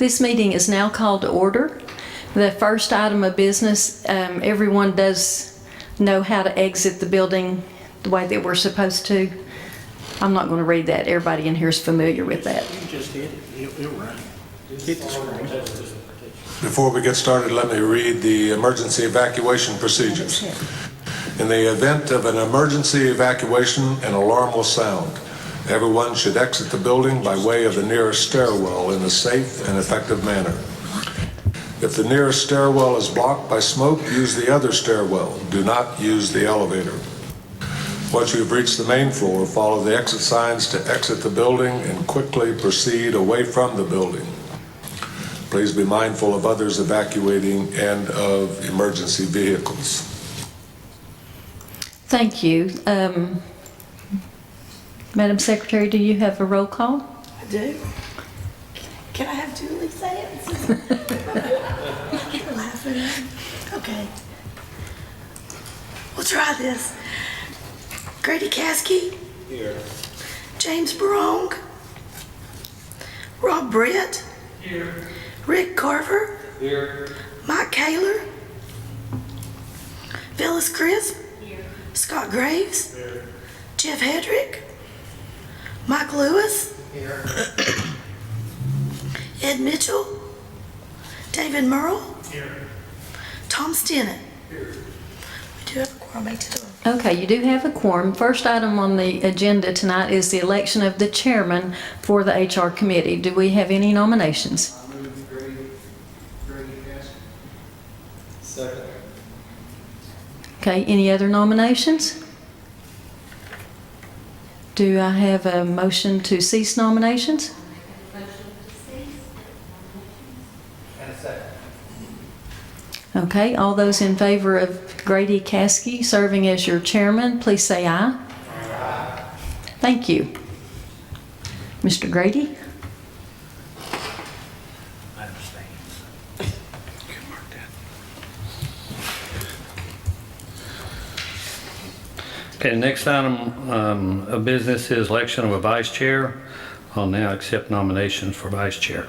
This meeting is now called to order. The first item of business, everyone does know how to exit the building the way that we're supposed to. I'm not going to read that. Everybody in here is familiar with that. You just hit it. It'll run. Hit the screen. Before we get started, let me read the emergency evacuation procedures. In the event of an emergency evacuation, an alarm will sound. Everyone should exit the building by way of the nearest stairwell in a safe and effective manner. If the nearest stairwell is blocked by smoke, use the other stairwell. Do not use the elevator. Once you've reached the main floor, follow the exit signs to exit the building and quickly proceed away from the building. Please be mindful of others evacuating and of emergency vehicles. Thank you. Madam Secretary, do you have a roll call? I do. Can I have Julie say it? You're laughing. Okay. We'll try this. Grady Caskey. Here. James Barong. Rob Brett. Here. Rick Carver. Here. Mike Kaler. Phyllis Crisp. Here. Scott Graves. Here. Jeff Hedrick. Mike Lewis. Here. Ed Mitchell. David Merle. Here. Tom Stennett. Here. We do have a quorum, 8 to 12. Okay, you do have a quorum. First item on the agenda tonight is the election of the chairman for the HR committee. Do we have any nominations? I move Grady Caskey. Second. Okay, any other nominations? Do I have a motion to cease nominations? And a second. Okay, all those in favor of Grady Caskey serving as your chairman, please say aye. Aye. Thank you. Mr. Grady? I understand. Good mark that. Okay, the next item of business is election of a vice chair. I'll now accept nominations for vice chair.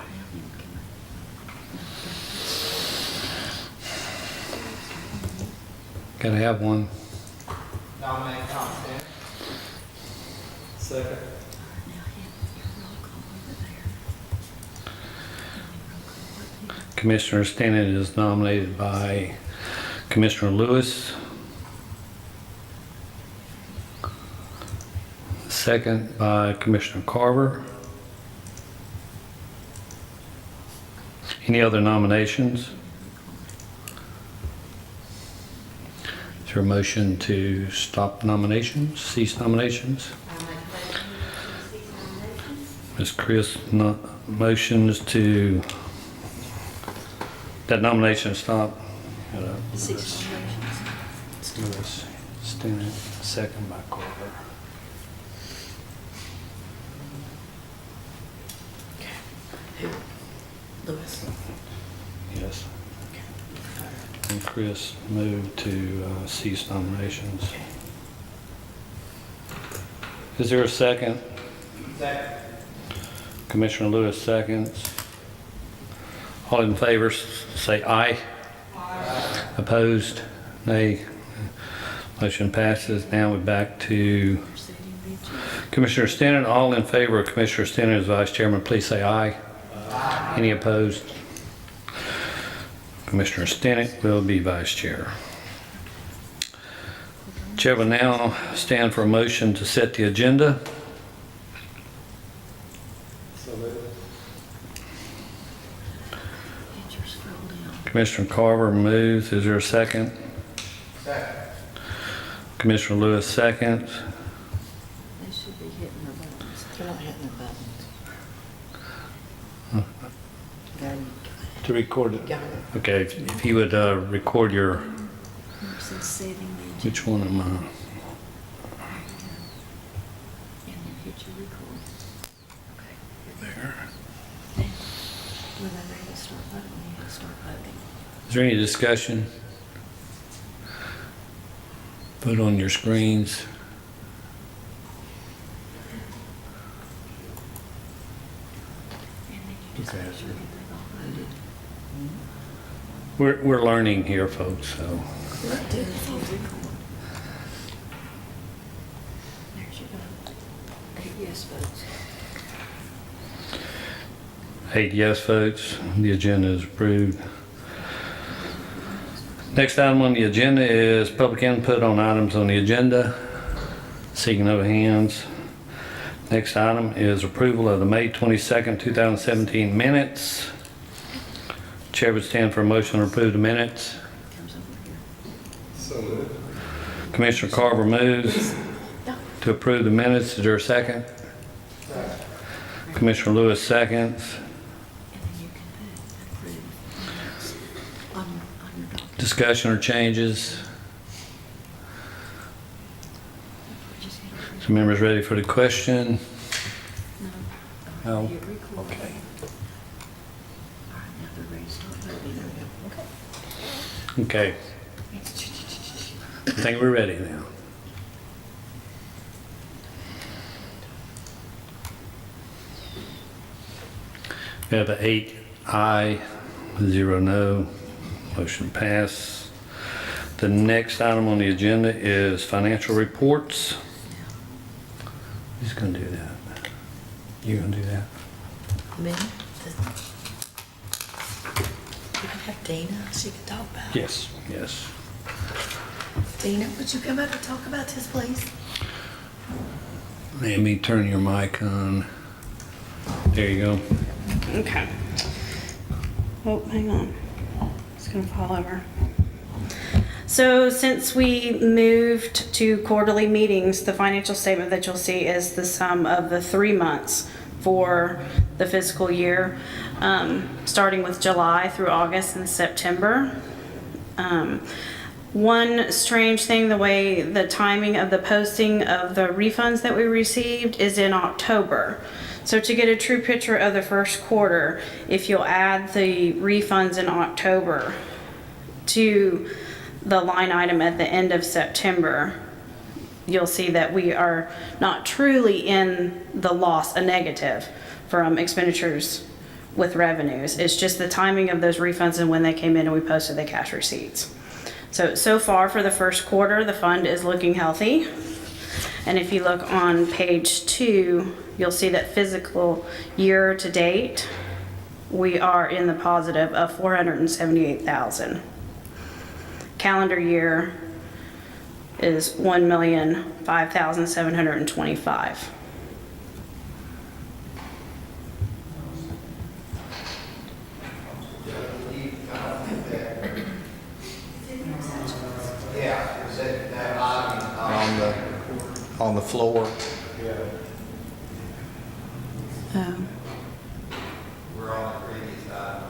Can I have one? Nominate Tom Stennett. Second. Commissioner Stennett is nominated by Commissioner Lewis. Second by Commissioner Carver. Any other nominations? Is there a motion to stop nominations, cease nominations? Ms. Chris motions to that nomination stop. Cease nominations. Lewis, Stennett, second by Carver. Lewis. Yes. And Chris moved to cease nominations. Is there a second? Second. Commissioner Lewis seconds. All in favor say aye. Aye. Opposed? Nay. Motion passes. Now we're back to Commissioner Stennett. All in favor of Commissioner Stennett as vice chairman, please say aye. Aye. Any opposed? Commissioner Stennett will be vice chair. Chair will now stand for a motion to set the agenda. Commissioner Carver moves. Is there a second? Second. Commissioner Lewis seconds. They should be hitting their buttons. They're not hitting the buttons. To record it. Got it. Okay, if you would record your, It says saving the agenda. which one am I? And then hit your record. Okay. There. Then, when they're ready to start voting, you hit start voting. Is there any discussion? Put on your screens. And then you just Okay. make sure that they've all voted. We're learning here, folks, so. There's your vote. 8 yes votes. 8 yes votes, the agenda is approved. Next item on the agenda is public input on items on the agenda. Seeing no hands. Next item is approval of the May 22nd, 2017 minutes. Chair would stand for a motion to approve the minutes. Comes over here. So moved. Commissioner Carver moves to approve the minutes. Is there a second? Commissioner Lewis seconds. And then you can approve on your document. Discussion or changes? Just hit approve. So members ready for the question? No. No. Hit record. Okay. All right, now they're ready to start voting. Okay, I think we're ready now. We have an 8 aye, 0 no, motion pass. The next item on the agenda is financial reports. Who's gonna do that? You gonna do that? Me? You can have Dina, she can talk about it. Yes. Yes. Dina, would you come up and talk about this, please? Let me turn your mic on. There you go. Okay. Oh, hang on. It's gonna fall over. So since we moved to quarterly meetings, the financial statement that you'll see is the sum of the 3 months for the fiscal year, starting with July through August and September. One strange thing, the way the timing of the posting of the refunds that we received is in October. So to get a true picture of the first quarter, if you'll add the refunds in October to the line item at the end of September, you'll see that we are not truly in the loss, a negative from expenditures with revenues. It's just the timing of those refunds and when they came in and we posted the cash receipts. So far for the first quarter, the fund is looking healthy. And if you look on page 2, you'll see that fiscal year to date, we are in the positive of $478,000. Calendar year is $1,005,725. Yeah, is that item on the floor? We're on the previous item.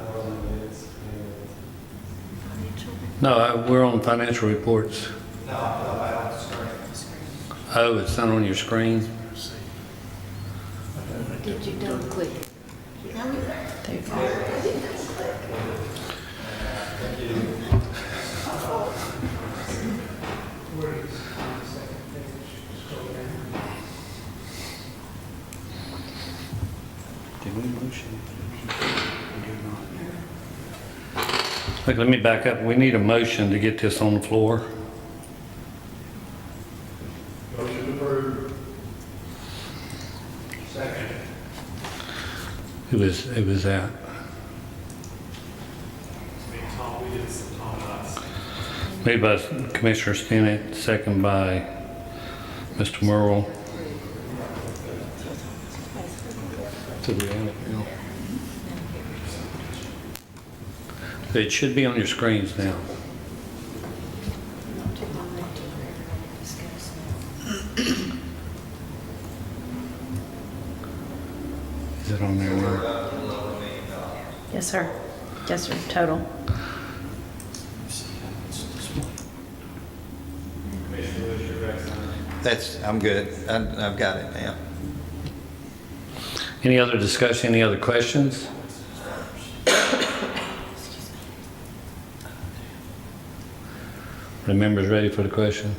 No, we're on financial reports. No, I'm on the screen. Oh, it's not on your screen? Did you double click it? Did we motion? Look, let me back up. We need a motion to get this on the floor. Motion approved. Second. Who was that? Made by Commissioner Stinnett, second by Mr. Merle. So we have it now. It should be on your screens now. Is it on there now? Yes, sir. Yes, sir, total. I'm good. I've got it now. Any other discussion, any other questions? Are the members ready for the question?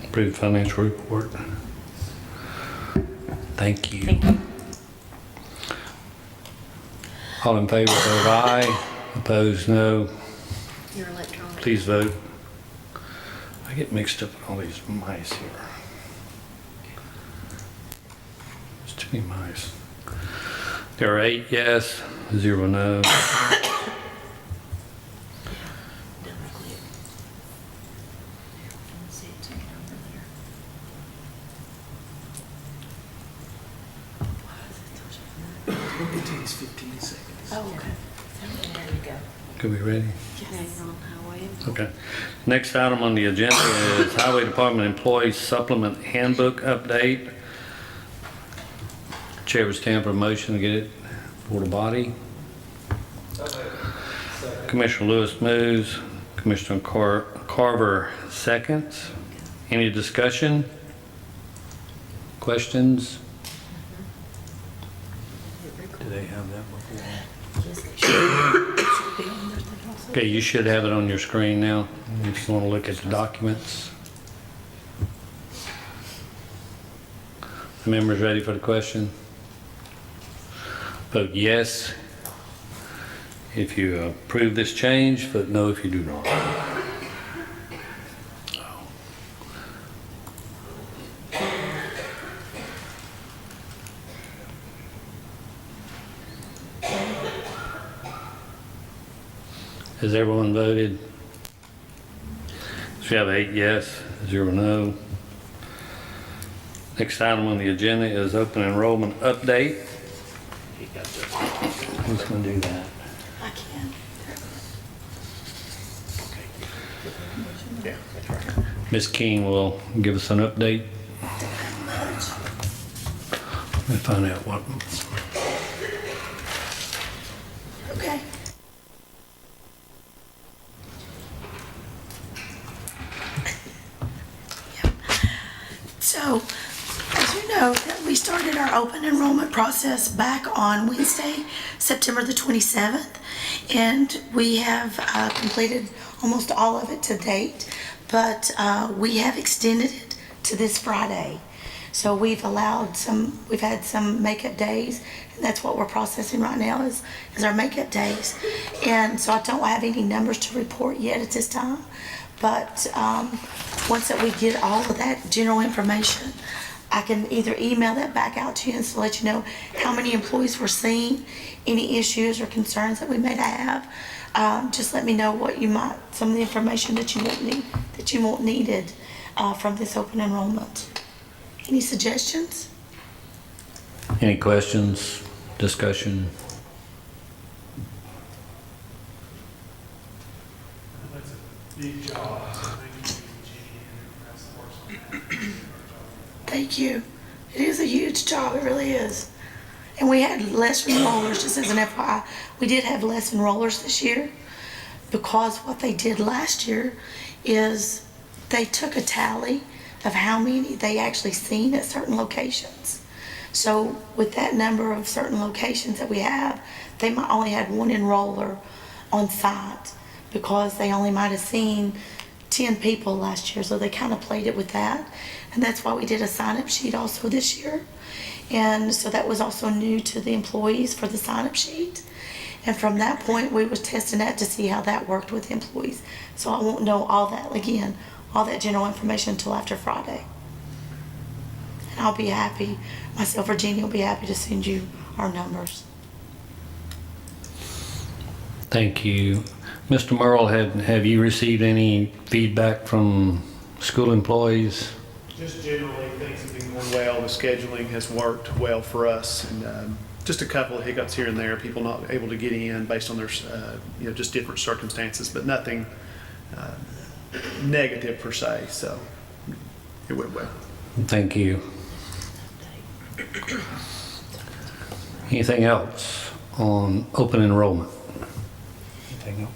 Approved financial report. Thank you. Thank you. All in favor, vote aye. Opposed, no. Your electronic. Please vote. I get mixed up with all these mice here. There's too many mice. There are 8 yes, 0 no. Double click. And see it taken over there. It takes 15 seconds. Oh, okay. There you go. Could we ready? Now you're on highway. Okay. Next item on the agenda is Highway Department Employee Supplement Handbook Update. Chair would stand for a motion to get it for the body. Commissioner Lewis moves. Commissioner Carver seconds. Any discussion? Questions? Do they have that before? Okay, you should have it on your screen now, if you want to look at the documents. The members ready for the question? Vote yes if you approve this change, vote no if you do not. Has everyone voted? So we have 8 yes, 0 no. Next item on the agenda is open enrollment update. Who's going to do that? I can. Yeah, that's right. Ms. King will give us an update. Let me find out what. Okay. So, as you know, that we started our open enrollment process back on Wednesday, September the 27th, and we have completed almost all of it to date, but we have extended it to this Friday. So we've had some makeup days, and that's what we're processing right now is our makeup days. And so I don't have any numbers to report yet at this time, but once that we get all of that general information, I can either email that back out to you and so let you know how many employees we're seeing, any issues or concerns that we may have. Just let me know some of the information that you want needed from this open enrollment. Any suggestions? Any questions, discussion? That's a big job, so thank you, Jeannie, and that's the worst. Thank you. It is a huge job, it really is. And we had less enrollers, just as an FYI. We did have less enrollers this year because what they did last year is they took a tally of how many they actually seen at certain locations. So with that number of certain locations that we have, they might only had one enroller on site because they only might have seen 10 people last year. So they kind of played it with that. And that's why we did a sign-up sheet also this year. And so that was also new to the employees for the sign-up sheet. And from that point, we was testing that to see how that worked with the employees. So I won't know all that, again, all that general information until after Friday. And I'll be happy, myself or Jeannie will be happy to send you our numbers. Thank you. Mr. Merle, have you received any feedback from school employees? Just generally, things have been going well. The scheduling has worked well for us, and just a couple of hiccups here and there. People not able to get in based on their, just different circumstances, but nothing negative per se. So it went well. Thank you. Anything else on open enrollment? Anything else?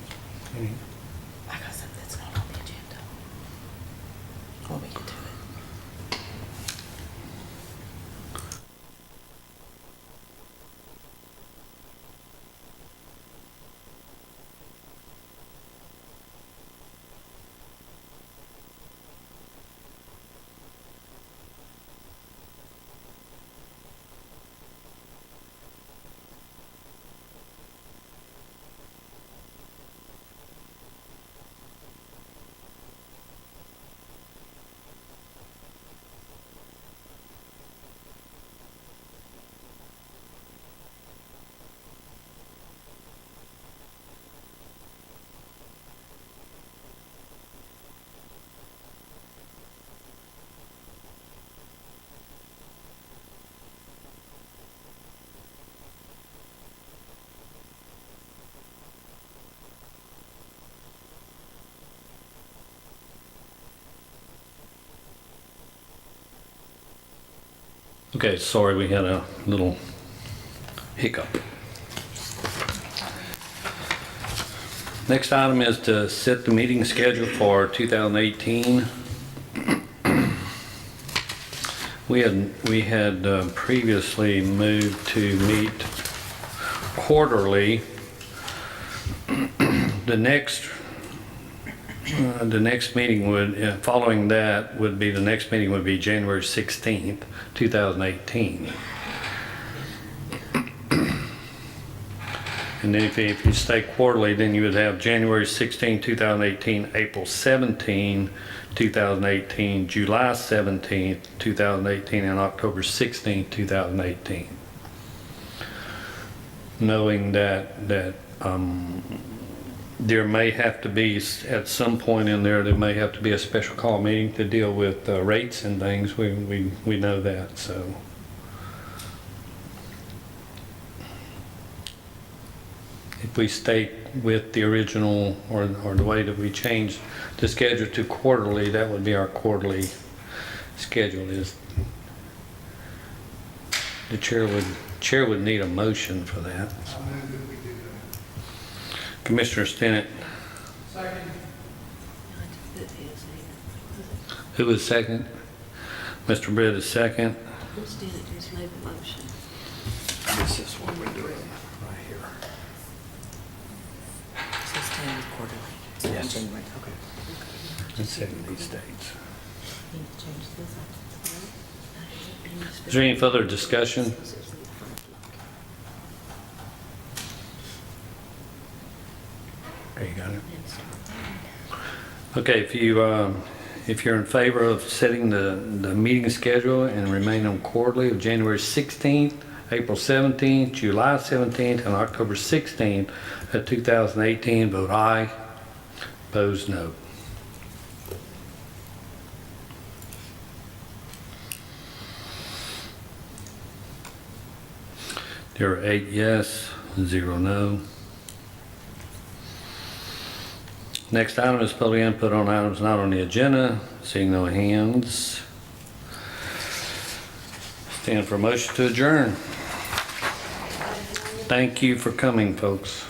I got something that's not on the agenda. When we get to it. Okay, sorry, we had a little hiccup. Next item is to set the meeting schedule for 2018. We had previously moved to meet quarterly. The next meeting would, following that would be, the next meeting would be January 16th, 2018. And then if you stay quarterly, then you would have January 16, 2018, April 17, 2018, July 17, 2018, and October 16, 2018. Knowing that there may have to be, at some point in there may have to be a special call meeting to deal with rates and things. We know that, so. If we stay with the original or the way that we changed the schedule to quarterly, that would be our quarterly schedule. Is the chair would need a motion for that. Commissioner Stinnett. Second. Who was second? Mr. Britt is second. Who's did it? Who's made the motion? This is what we're doing right here. So stand quarterly. So Yes. January. Okay. And setting these dates. Need to change this up. Is there any further discussion? Okay, you got it. Okay, if you're in favor of setting the meeting schedule and remain on quarterly of January 16th, April 17th, July 17th, and October 16th of 2018, vote aye. Opposed, no. There are 8 yes, 0 no. Next item is public input on items not on the agenda. Seeing no hands. Stand for a motion to adjourn. Thank you for coming, folks.